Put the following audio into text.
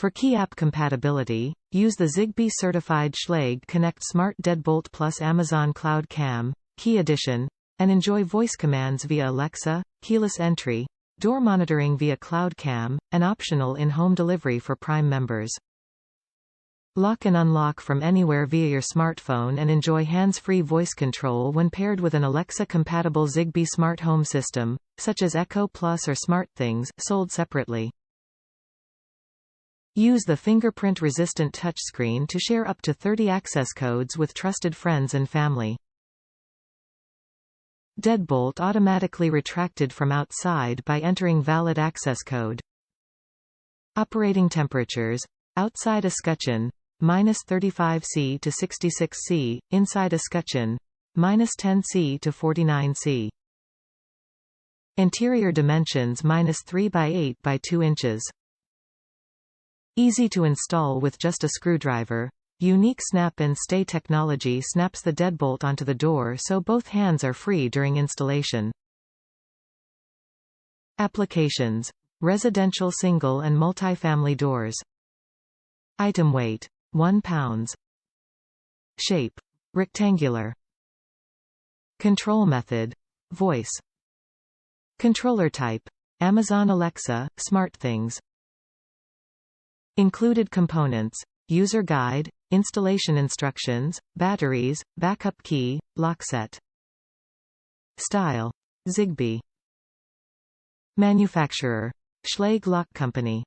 For key app compatibility, use the Zigbee certified SCHLAGE Connect Smart Deadbolt plus Amazon Cloud Cam, Key Edition, and enjoy voice commands via Alexa, keyless entry, door monitoring via Cloud Cam, and optional in-home delivery for Prime members. Lock and unlock from anywhere via your smartphone and enjoy hands-free voice control when paired with an Alexa-compatible Zigbee smart home system, such as Echo Plus or SmartThings, sold separately. Use the fingerprint-resistant touchscreen to share up to 30 access codes with trusted friends and family. Deadbolt automatically retracted from outside by entering valid access code. Operating temperatures. Outside escutcheon, -35 C to 66 C, inside escutcheon, -10 C to 49 C. Interior dimensions -3 by 8 by 2 inches. Easy to install with just a screwdriver. Unique snap and stay technology snaps the deadbolt onto the door so both hands are free during installation. Applications. Residential single and multifamily doors. Item weight. 1 pound. Shape. Rectangular. Control method. Voice. Controller type. Amazon Alexa, SmartThings. Included components. User guide, installation instructions, batteries, backup key, lock set. Style. Zigbee. Manufacturer. SCHLAGE Lock Company.